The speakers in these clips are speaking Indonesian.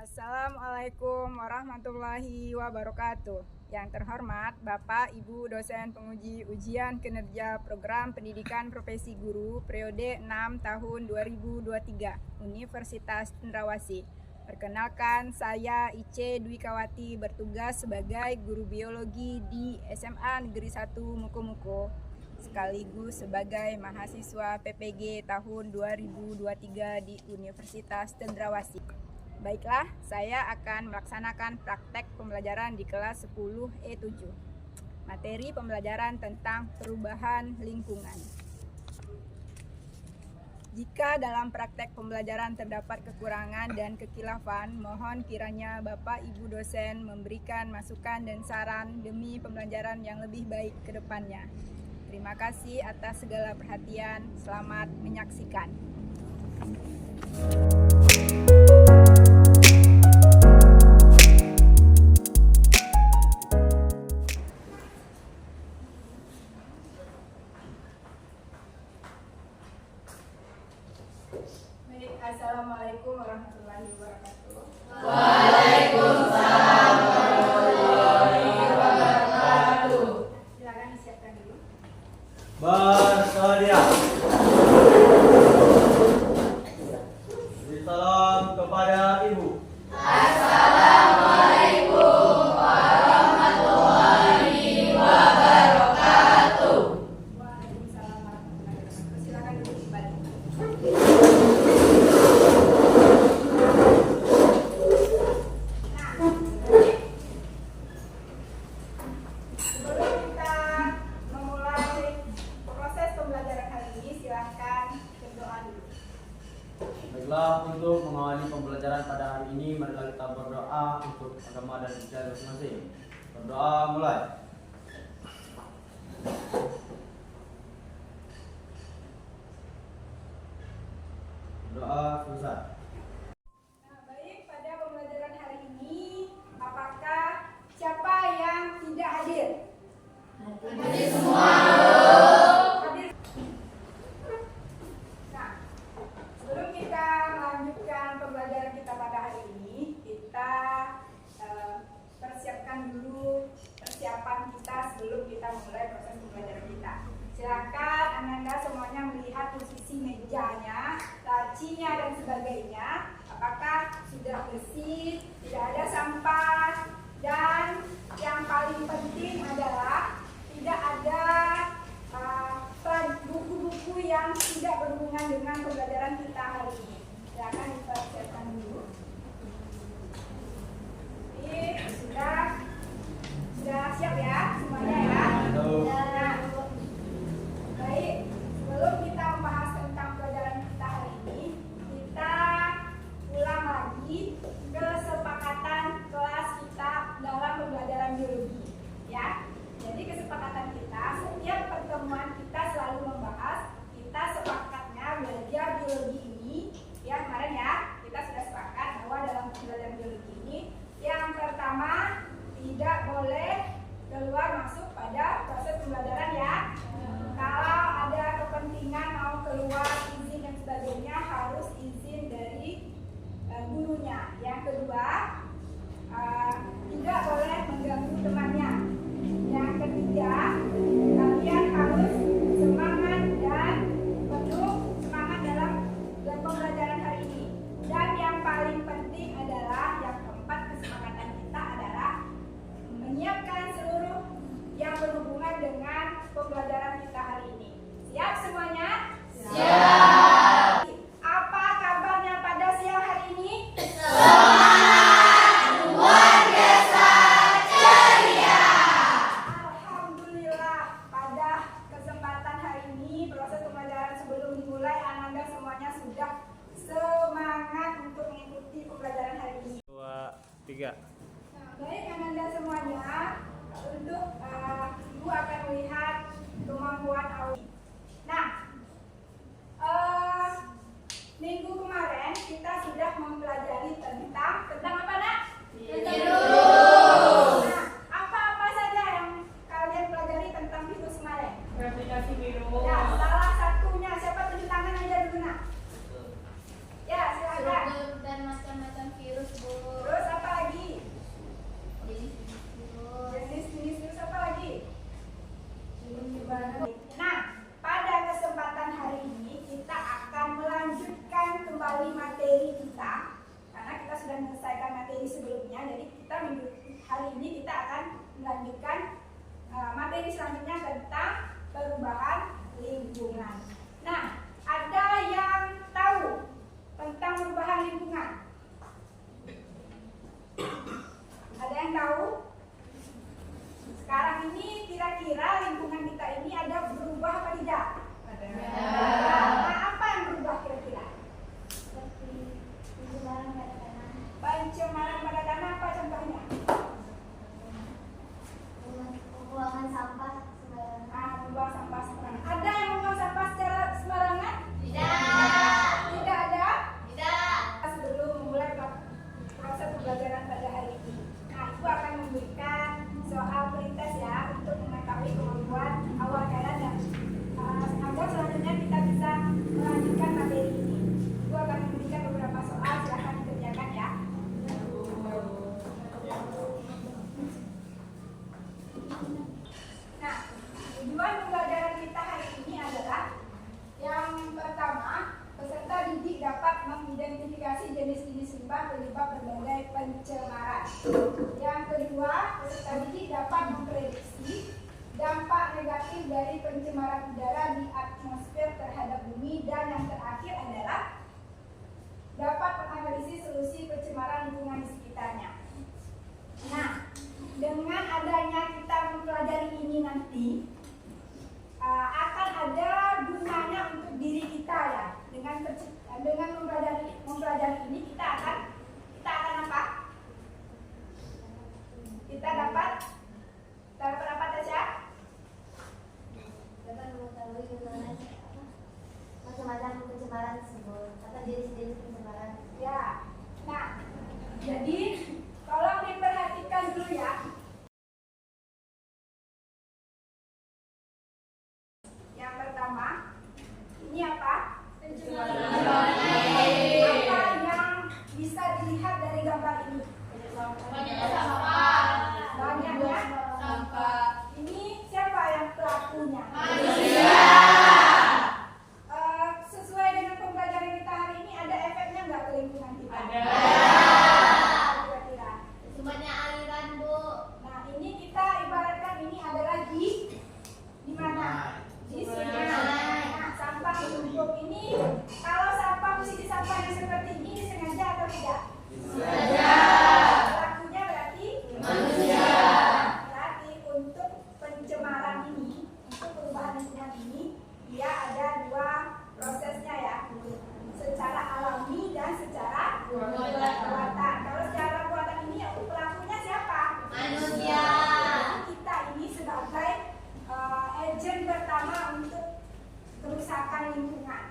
Assalamualaikum warahmatullahi wabarakatuh. Yang terhormat Bapak Ibu dosen penguji ujian kinerja program pendidikan profesi guru periode 6 tahun 2023 Universitas Cendrawasih. Perkenalkan, saya Ice Dwikawati bertugas sebagai guru biologi di SMA Negeri 1 Mukomuko sekaligus sebagai mahasiswa PPG tahun 2023 di Universitas Cendrawasih. Baiklah, saya akan melaksanakan praktek pembelajaran di kelas 10 E7. Materi pembelajaran tentang perubahan lingkungan. Jika dalam praktek pembelajaran terdapat kekurangan dan kekilafan, mohon kiranya Bapak Ibu dosen memberikan masukan dan saran demi pembelajaran yang lebih baik ke depannya. Terima kasih atas segala perhatian. Selamat menyaksikan. Assalamualaikum warahmatullahi wabarakatuh. Waalaikumsalam warahmatullahi wabarakatuh. Silakan disiapkan dulu. Bersedia. Salam kepada Ibu. Assalamualaikum warahmatullahi wabarakatuh. Waalaikumsalam warahmatullahi wabarakatuh. Silakan duduk kembali. Sebelum kita memulai proses pembelajaran hari ini, silakan berdoa dulu. Baiklah, untuk mengawali pembelajaran pada hari ini, marilah kita berdoa untuk agama dan ibadah masing-masing. Berdoa mulai. Doa selesai. Nah, baik, pada pembelajaran hari ini, apakah siapa yang tidak hadir? Hadir semua. Hadir. Nah, sebelum kita melanjutkan pembelajaran kita pada hari ini, kita persiapkan dulu persiapan kita sebelum kita mulai proses pembelajaran kita. Silakan Anda semuanya melihat posisi mejanya, lacinya dan sebagainya. penyebab berbagai pencemaran. Yang kedua, peserta didik dapat memprediksi dampak negatif dari pencemaran udara di atmosfer terhadap bumi, dan yang terakhir adalah dapat menganalisis solusi pencemaran lingkungan di sekitarnya. Nah, dengan adanya kita mempelajari ini nanti akan ada gunanya untuk diri kita ya. Dengan mempelajari ini kita akan apa? Kita dapat apa Tasya? Dapat mengetahui macam-macam pencemaran tersebut atau jenis-jenis pencemaran. Ya. Nah, jadi tolong diperhatikan dulu ya. Yang pertama, ini apa? Pencemaran air. Apa yang bisa dilihat dari gambar ini? Banyaknya sampah. Banyaknya Sampah. Ini siapa yang pelakunya? Manusia. Sesuai dengan pembelajaran kita hari ini, ada efeknya nggak ke lingkungan kita? Ada. Kira-kira. Semuanya aliran, Bu. Nah, ini kita ibaratkan ini adalah di mana? Di sungai. Nah, sampah menumpuk ini, kalau sampah posisi sampah yang seperti ini disengaja atau tidak? Sengaja. Pelakunya berarti Manusia. Berarti untuk pencemaran ini, untuk perubahan lingkungan ini, dia ada dua prosesnya ya, secara alami dan secara buatan. Kalau secara buatan ini pelakunya siapa? Manusia. Jadi kita ini sebagai agent pertama untuk kerusakan lingkungan.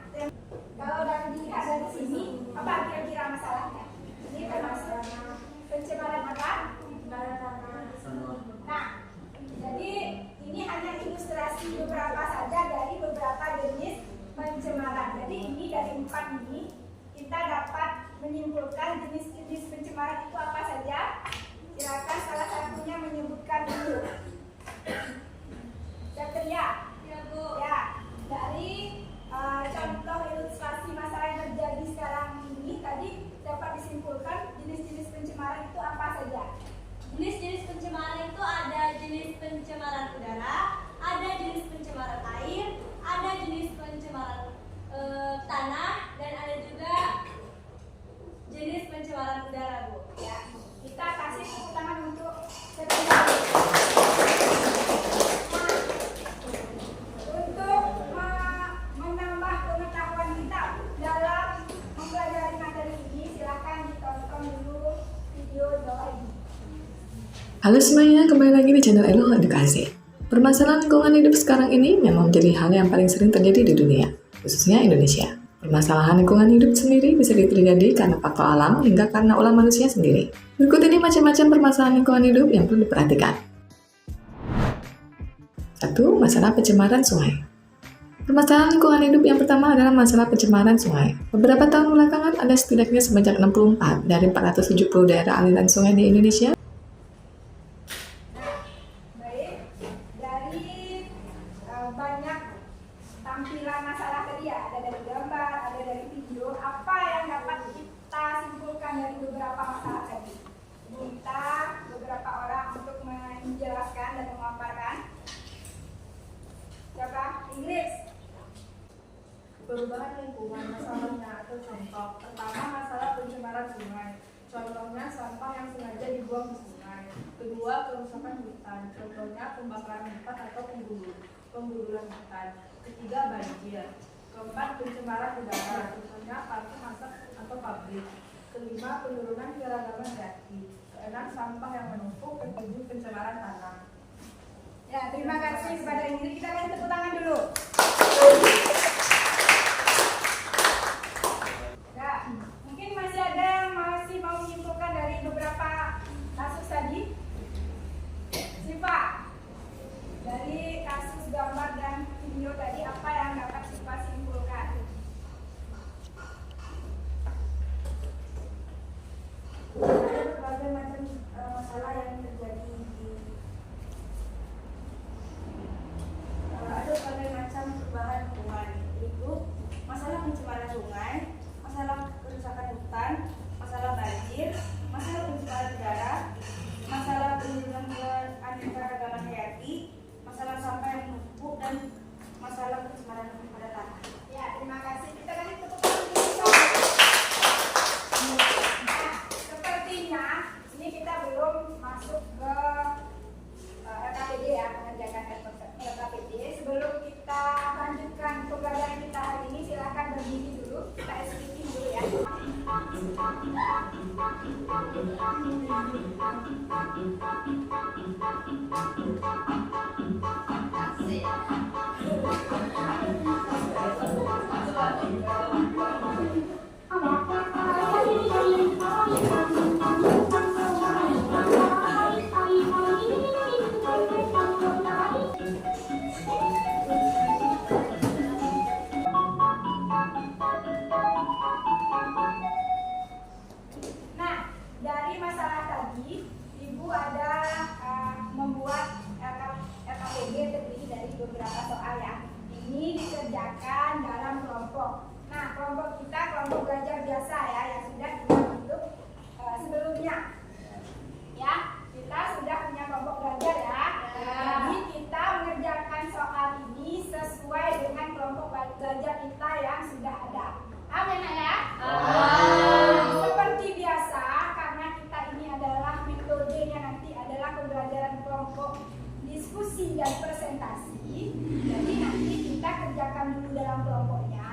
Kalau dilihat dari sini, apa kira-kira masalahnya? Ini termasuk pencemaran apa? Pencemaran tanah. Nah, jadi ini hanya ilustrasi beberapa saja dari beberapa jenis pencemaran. Jadi ini dari 4 ini kita dapat menyimpulkan jenis-jenis pencemaran itu apa saja. Silakan salah satunya menyebutkan dulu. Zakaria. Ya, Bu. Ya, dari contoh ilustrasi masalah yang terjadi sekarang ini tadi dapat disimpulkan jenis-jenis pencemaran itu apa saja? Jenis-jenis pencemaran itu ada jenis pencemaran udara, ada jenis pencemaran air, ada jenis pencemaran tanah, dan ada juga jenis pencemaran udara, Bu. Ya, kita kasih tepuk tangan untuk Zakaria. Untuk menambah pengetahuan kita dalam mempelajari materi ini, silakan ditonton dulu video di bawah ini. Halo semuanya, kembali lagi di channel Elo Edukasi. Permasalahan lingkungan hidup sekarang ini memang menjadi hal yang paling sering terjadi di dunia, khususnya Indonesia. Permasalahan lingkungan hidup sendiri bisa terjadi karena faktor alam hingga karena ulah manusia sendiri. Berikut ini macam-macam permasalahan lingkungan hidup yang perlu diperhatikan. 1. Masalah pencemaran sungai. Permasalahan lingkungan hidup yang pertama adalah masalah pencemaran sungai. Beberapa tahun belakangan ada setidaknya sebanyak 64 dari 470 daerah aliran sungai di Indonesia. Baik, dari banyak tampilan masalah tadi ya, ada dari gambar, ada dari video, apa yang dapat kita simpulkan dari beberapa masalah tadi? Minta beberapa orang untuk menjelaskan dan memaparkan. Siapa? Inggris. Perubahan lingkungan masalahnya atau contoh. Pertama, masalah pencemaran sungai. Contohnya sampah yang sengaja dibuang ke sungai. Kedua, kerusakan hutan. Contohnya pembakaran hutan atau pembuluran hutan. Ketiga, banjir. Keempat, pencemaran udara. Contohnya parfum asap atau pabrik. Kelima, penurunan keragaman hayati. Keenam, sampah yang menumpuk. Ketujuh, pencemaran tanah. Ya, terima kasih kepada Inggris. Kita kasih tepuk tangan dulu. Ya, mungkin masih ada yang masih mau menyimpulkan dari beberapa kasus tadi. Siva, dari kasus gambar dan video tadi apa yang dapat Siva simpulkan? Ada berbagai macam masalah yang terjadi di pencemaran pada tanah. Ya, terima kasih. Kita kasih tepuk tangan dulu. Nah, sepertinya ini kita belum masuk ke LKPD ya, mengerjakan LKPD. Sebelum kita lanjutkan pembelajaran kita hari ini, silakan berdiri dulu. Kita speaking dulu ya. Nah, dari masalah tadi, Ibu ada membuat LKPD terdiri dari beberapa soal ya. Ini dikerjakan dalam kelompok. Nah, kelompok kita kelompok belajar biasa ya, yang sudah kita bentuk sebelumnya. Ya, kita sudah punya kelompok belajar ya. Jadi kita mengerjakan soal ini sesuai dengan kelompok belajar kita yang sudah ada. Amin ya. Seperti biasa, karena kita ini adalah metodenya nanti adalah pembelajaran kelompok diskusi dan presentasi. Jadi nanti kita kerjakan dulu dalam kelompoknya,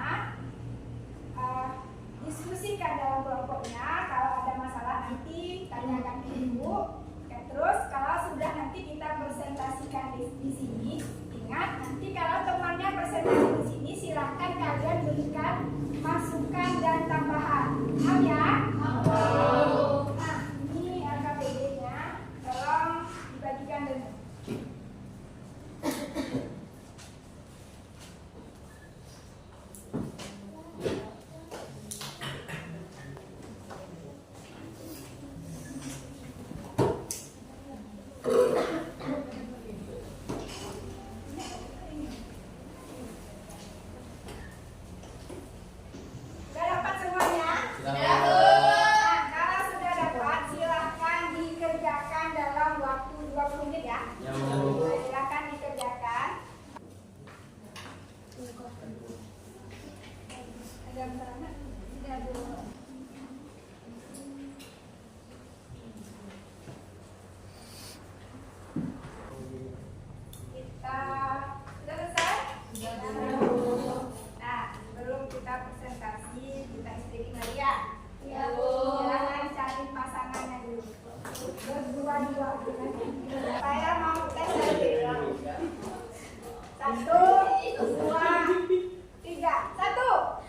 diskusikan dalam kelompoknya. Kalau ada masalah nanti tanyakan ke ibu. Terus kalau sudah nanti kita presentasikan di sini, ingat nanti kalau temannya presentasi di sini silahkan kalian berikan masukan dan tambahan. Mau ya? Nah, ini LKPD-nya, tolong dibagikan dulu. Sudah dapat semuanya? Nah, kalau sudah dapat, silahkan dikerjakan dalam waktu 20 menit ya. Ya, Bu. Silahkan dikerjakan. Ada masalah? Tidak dulu. Kita sudah selesai? Nah, sebelum kita presentasi, kita speaking lagi ya. Ya, Bu. Silahkan cari pasangannya dulu. Berdua-dua. Saya mau tes lagi. 1, 2, 3. 1,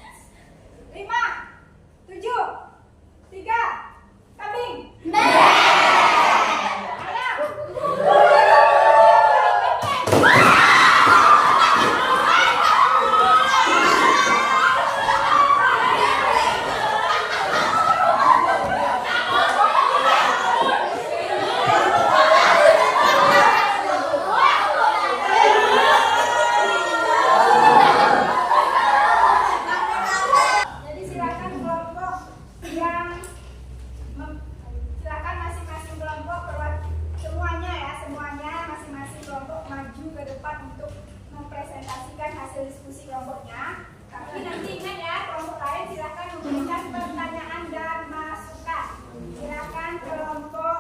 5, 7, 3. Kambing. Jadi silakan kelompok yang silakan masing-masing kelompok semuanya ya, semuanya masing-masing kelompok maju ke depan untuk mempresentasikan hasil diskusi kelompoknya. Tapi nanti ingat ya, kelompok lain silakan memberikan pertanyaan dan masukan. Silakan kelompok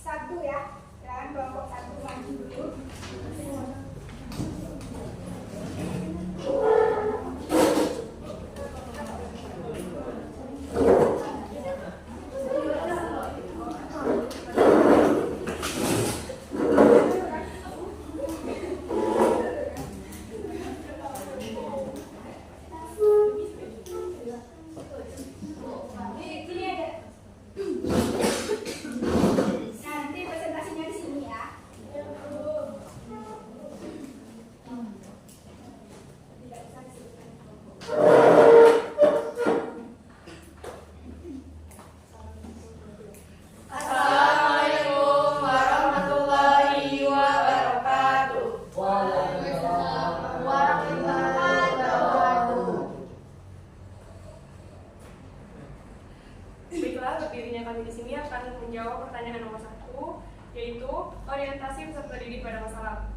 1 ya, silakan kelompok 1 maju dulu. Sini aja. Nanti presentasinya di sini ya. Tidak usah disebutkan. Assalamualaikum warahmatullahi wabarakatuh. Waalaikumsalam warahmatullahi wabarakatuh. Baiklah, berdirinya kami di sini akan menjawab pertanyaan nomor 1, yaitu orientasi peserta didik pada masa lalu.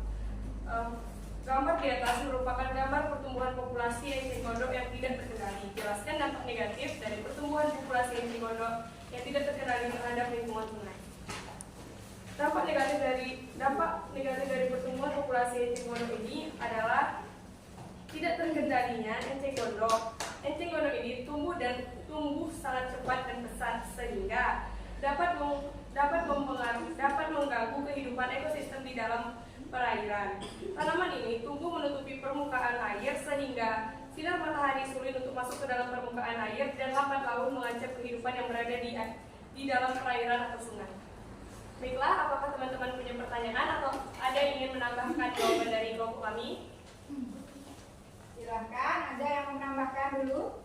Gambar di di atas merupakan gambar pertumbuhan populasi eceng gondok yang tidak terkendali. Jelaskan dampak negatif dari pertumbuhan populasi eceng gondok yang tidak terkendali terhadap lingkungan sungai. Dampak negatif dari pertumbuhan populasi eceng gondok ini adalah tidak terkendalinya eceng gondok. Eceng gondok ini tumbuh sangat cepat dan pesat sehingga dapat mengganggu kehidupan ekosistem di dalam perairan. Tanaman ini tumbuh menutupi permukaan air sehingga sinar matahari sulit untuk masuk ke dalam permukaan air dan lambat laun mengancam kehidupan yang berada di dalam perairan atau sungai. Baiklah, apakah teman-teman punya pertanyaan atau ada yang ingin menambahkan jawaban dari kelompok kami? Silahkan, ada yang menambahkan dulu?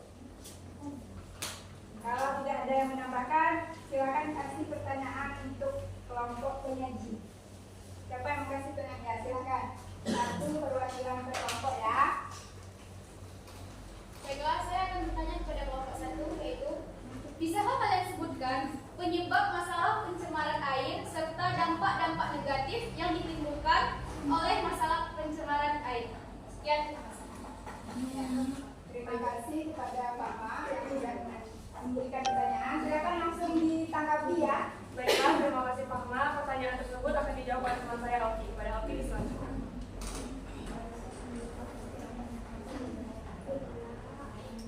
Kalau tidak ada yang menambahkan, silakan kasih pertanyaan untuk kelompok penyaji. Siapa yang mau kasih pertanyaan? Silakan. Satu perwakilan per kelompok ya. Baiklah, saya akan bertanya kepada kelompok 1, yaitu bisakah kalian sebutkan penyebab masalah pencemaran air serta dampak-dampak negatif yang ditimbulkan oleh masalah pencemaran air? Sekian. Terima kasih kepada Pak Ma yang sudah memberikan pertanyaan. Silakan langsung ditanggapi ya. Baiklah, terima kasih Pak Ma. Pertanyaan tersebut akan dijawab oleh teman saya Alki. Pada Alki selanjutnya.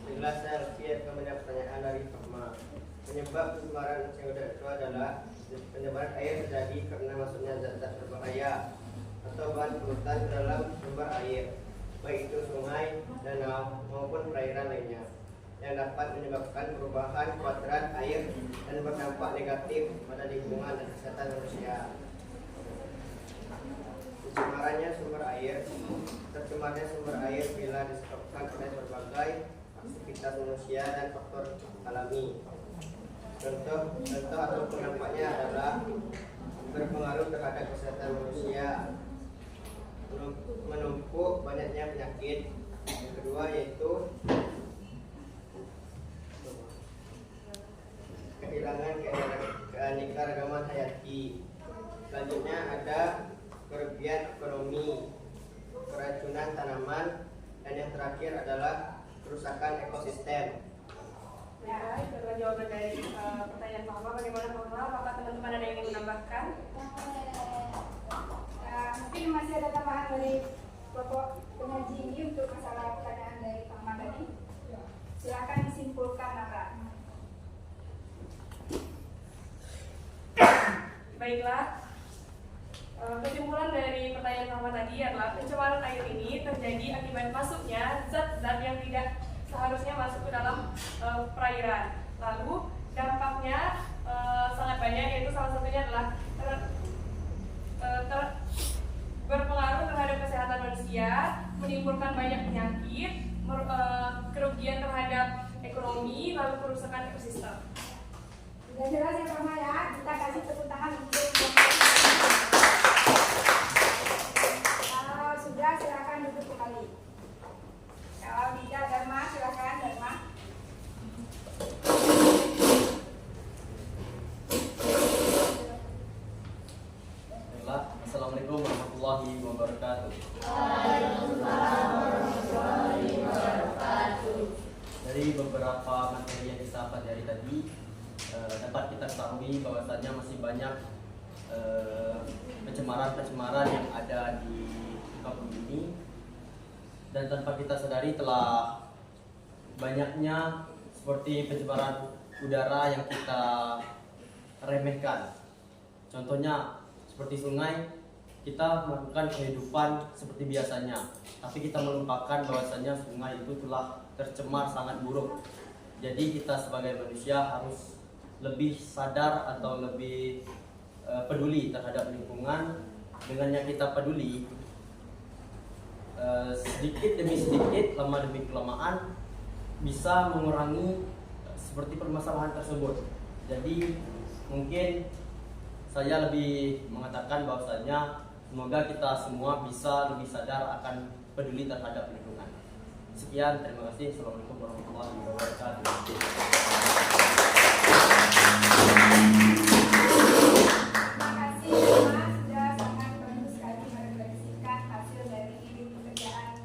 Jelas saya akan menjawab pertanyaan dari Pak Ma. Penyebab pencemaran CO2 itu adalah pencemaran air terjadi karena masuknya zat-zat berbahaya atau bahan polutan ke dalam sumber air, baik itu sungai, danau maupun perairan lainnya, yang dapat menyebabkan perubahan kuadran air dan berdampak negatif pada lingkungan dan kesehatan manusia. Tercemarnya sumber air bila disebabkan oleh berbagai aktivitas manusia dan faktor alami. Contoh atau dampaknya adalah berpengaruh terhadap kesehatan manusia, menumpuk banyaknya penyakit. Yang kedua yaitu kehilangan keanekaragaman hayati. Selanjutnya ada kerugian ekonomi, keracunan tanaman, dan yang terakhir adalah kerusakan ekosistem. Ya, itu adalah jawaban dari pertanyaan Pak Ma. Bagaimana Pak Ma? Apakah teman-teman ada yang ingin menambahkan? Mungkin masih ada tambahan dari kelompok penyaji ini untuk masalah pertanyaan dari Pak Ma tadi. Silakan disimpulkan, Nara. Baiklah, kesimpulan dari pertanyaan Pak Ma tadi adalah pencemaran air ini terjadi akibat masuknya zat-zat yang tidak seharusnya masuk ke dalam perairan. Lalu dampaknya sangat banyak, yaitu salah satunya adalah berpengaruh terhadap kesehatan manusia, menimbulkan banyak penyakit, kerugian terhadap ekonomi, lalu kerusakan ekosistem. Sudah jelas ya Pak Ma ya, kita kasih tepuk tangan untuk kalau sudah silakan duduk kembali. Kalau tidak Dharma, silakan Dharma. Baiklah, Assalamualaikum warahmatullahi wabarakatuh. Dari beberapa materi yang kita pelajari tadi, dapat kita ketahui bahwasannya masih banyak pencemaran-pencemaran yang ada di muka bumi ini, dan tanpa kita sadari telah banyaknya seperti pencemaran udara yang kita remehkan. Contohnya seperti sungai, kita melakukan kehidupan seperti biasanya, tapi kita melupakan bahwasannya sungai itu telah tercemar sangat buruk. Jadi kita sebagai manusia harus lebih sadar atau lebih peduli terhadap lingkungan. Dengannya kita peduli, sedikit demi sedikit, lama demi kelamaan bisa mengurangi seperti permasalahan tersebut. Jadi mungkin saya lebih mengatakan bahwasanya semoga kita semua bisa lebih sadar akan peduli terhadap lingkungan. Sekian, terima kasih. Assalamualaikum warahmatullahi wabarakatuh. Terima kasih Mas, sudah sangat bagus sekali merefleksikan hasil dari pekerjaan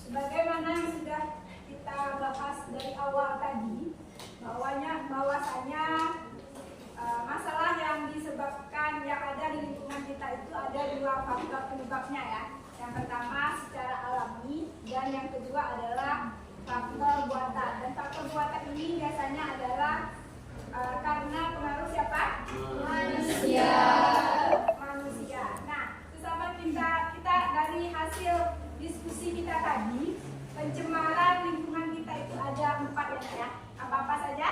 Sebagaimana yang sudah kita bahas dari awal tadi, bahwasanya masalah yang disebabkan yang ada di lingkungan kita itu ada dua faktor penyebabnya ya. Yang pertama secara alami dan yang kedua adalah faktor buatan. Dan faktor buatan ini biasanya adalah karena pengaruh siapa? Manusia. Nah, sesama kita dari hasil diskusi kita tadi, pencemaran lingkungan kita itu ada 4 ya. Apa-apa saja?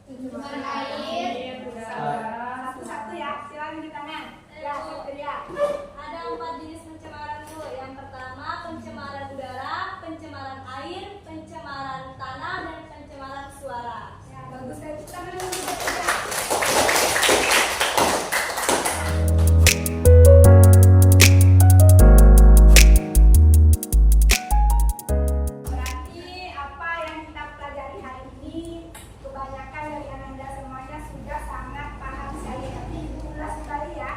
Pencemaran air, Satu-satu ya, silakan di tangan. Ya, Satria. Ada 4 jenis pencemaran tuh. Yang pertama pencemaran udara, pencemaran air, pencemaran tanah, dan pencemaran suara. Ya, bagus sekali. Kita menunggu. Berarti apa yang kita pelajari hari ini, kebanyakan dari Anda semuanya sudah sangat paham sekali. Tapi ulas sekali ya.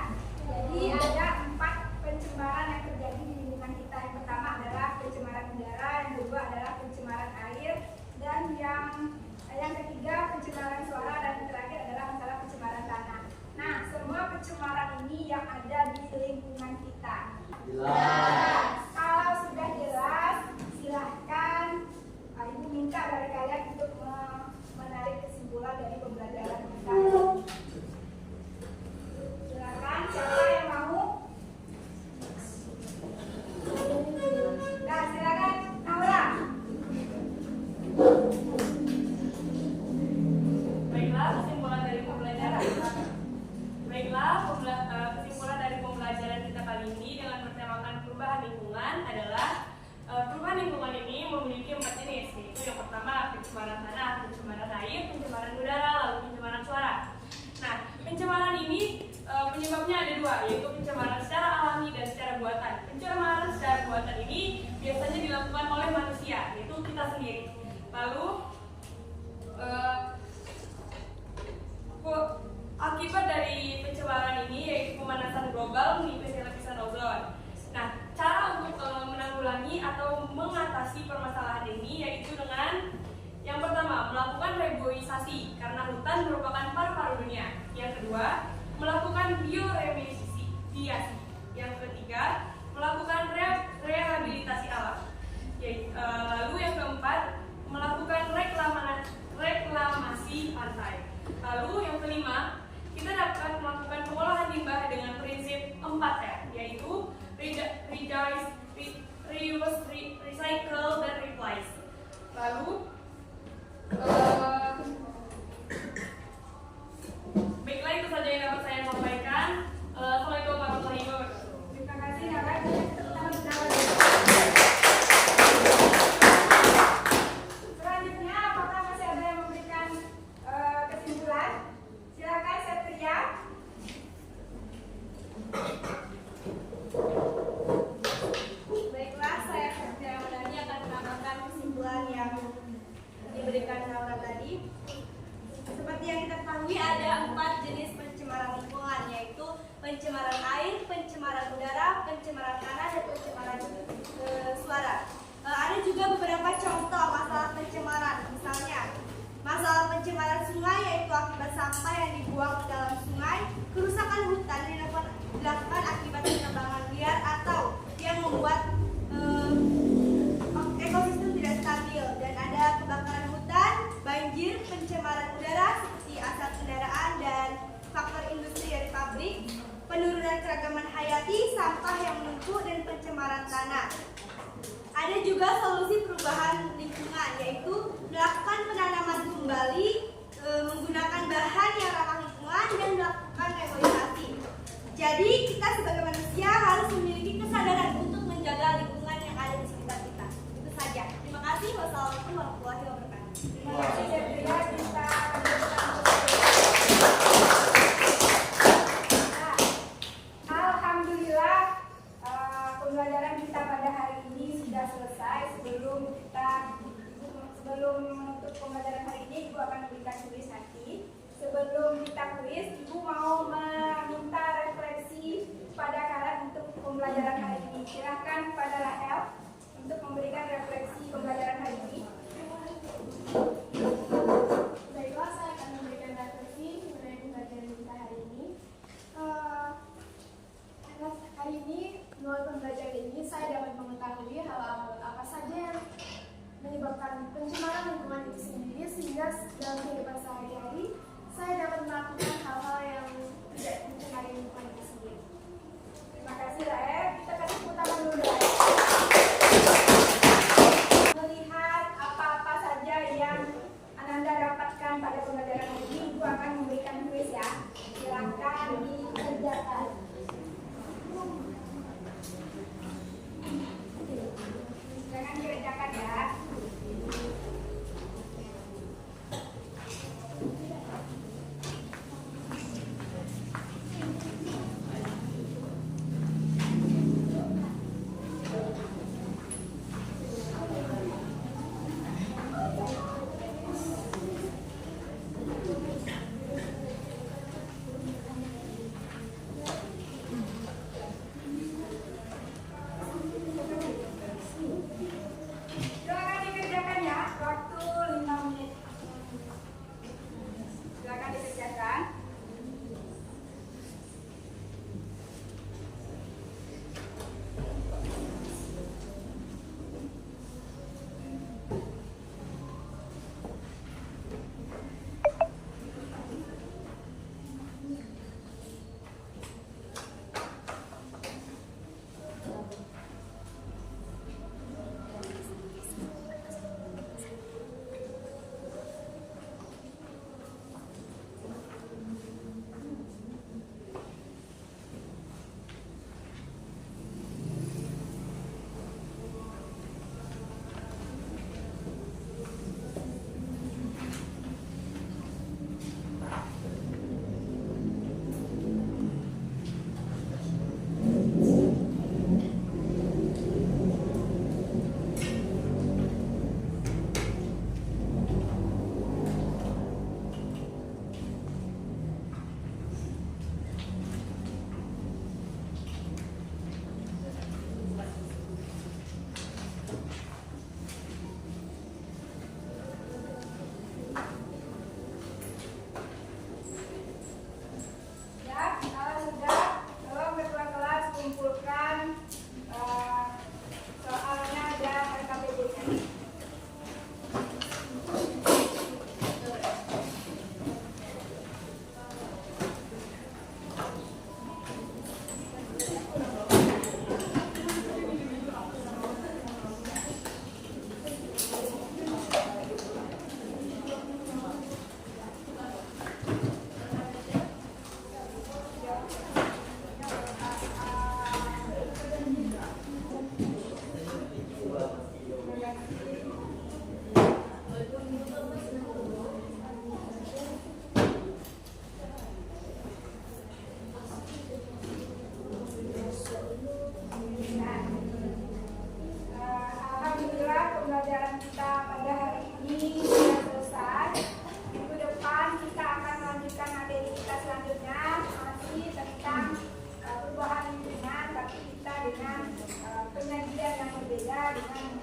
Jadi ada 4 pencemaran yang terjadi di lingkungan kita. Yang pertama adalah pencemaran udara, yang kedua adalah pencemaran air, dan yang ketiga pencemaran suara, dan yang terakhir adalah masalah pencemaran tanah. Nah, semua pencemaran ini yang ada di lingkungan kita. Jelas. Kalau sudah jelas, silahkan Ibu minta dari kalian untuk menarik kesimpulan dari pembelajaran kita. Silakan, siapa yang mau? Nah, silakan Naura. Baiklah, kesimpulan dari pembelajaran. Kesimpulan dari pembelajaran kita kali ini dengan bertemakan perubahan lingkungan adalah perubahan lingkungan ini memiliki 4 jenis, yaitu yang pertama pencemaran tanah, pencemaran air, pencemaran udara, lalu pencemaran suara. Nah, pencemaran ini penyebabnya ada 2, yaitu pencemaran secara alami dan secara buatan. Pencemaran secara buatan ini biasanya dilakukan oleh manusia, yaitu kita sendiri. Lalu akibat dari pencemaran ini yaitu pemanasan global menipis lapisan ozon. Nah, cara untuk menanggulangi atau mengatasi permasalahan ini yaitu dengan yang pertama melakukan reboisasi karena hutan merupakan paru-paru dunia. Yang kedua, melakukan bioremediasi. Yang ketiga, melakukan rehabilitasi alam. Lalu yang keempat, melakukan reklamasi pantai. Lalu yang kelima, kita dapat melakukan pengolahan limbah dengan prinsip 4R, yaitu reuse, recycle, dan replace. Lalu baiklah, itu saja yang dapat saya sampaikan. Assalamualaikum warahmatullahi wabarakatuh. Terima kasih Naura. Selanjutnya, apakah masih ada yang memberikan kesimpulan? Silakan Satria. Baiklah, saya Satria Ramadhani akan menambahkan kesimpulan yang diberikan Naura tadi. Seperti yang kita ketahui ada 4 jenis pencemaran lingkungan, yaitu pencemaran air, pencemaran udara, pencemaran tanah, dan pencemaran suara. Ada juga beberapa contoh masalah pencemaran, misalnya masalah pencemaran sungai yaitu akibat sampah yang dibuang ke dalam sungai, kerusakan hutan yang dilakukan akibat penebangan liar atau yang membuat ekosistem tidak stabil, dan ada kebakaran hutan, banjir, pencemaran udara seperti asap kendaraan dan faktor industri dari pabrik, penurunan keragaman hayati, sampah yang menumpuk, dan pencemaran tanah. Ada juga solusi perubahan lingkungan, yaitu melakukan penanaman kembali, menggunakan bahan yang ramah lingkungan, dan melakukan reboisasi. Jadi kita sebagai manusia harus memiliki kesadaran untuk menjaga lingkungan yang ada di sekitar kita. Itu saja. Terima kasih. Wassalamualaikum warahmatullahi wabarakatuh. Terima kasih Satria. Kita Alhamdulillah, pembelajaran kita pada hari ini sudah selesai. Sebelum menutup pembelajaran hari ini, Ibu akan memberikan kuis nanti. Sebelum kita kuis, Ibu mau meminta refleksi pada kalian untuk pembelajaran hari ini. Silahkan pada Rahel untuk memberikan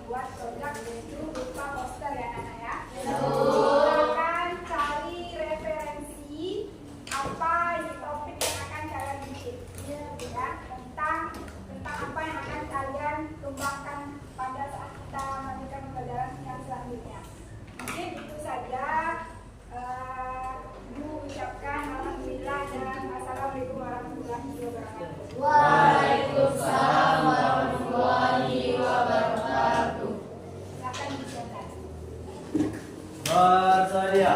membuat produk yaitu berupa poster ya anak ya. Silakan cari referensi apa ini topik yang akan kalian bikin ya, tentang apa yang akan kalian kembangkan pada saat kita melanjutkan pembelajaran yang selanjutnya. Mungkin itu saja. Ibu ucapkan alhamdulillah dan assalamualaikum warahmatullahi wabarakatuh. Waalaikumsalam warahmatullahi wabarakatuh. Silakan dicatat. Bersedia.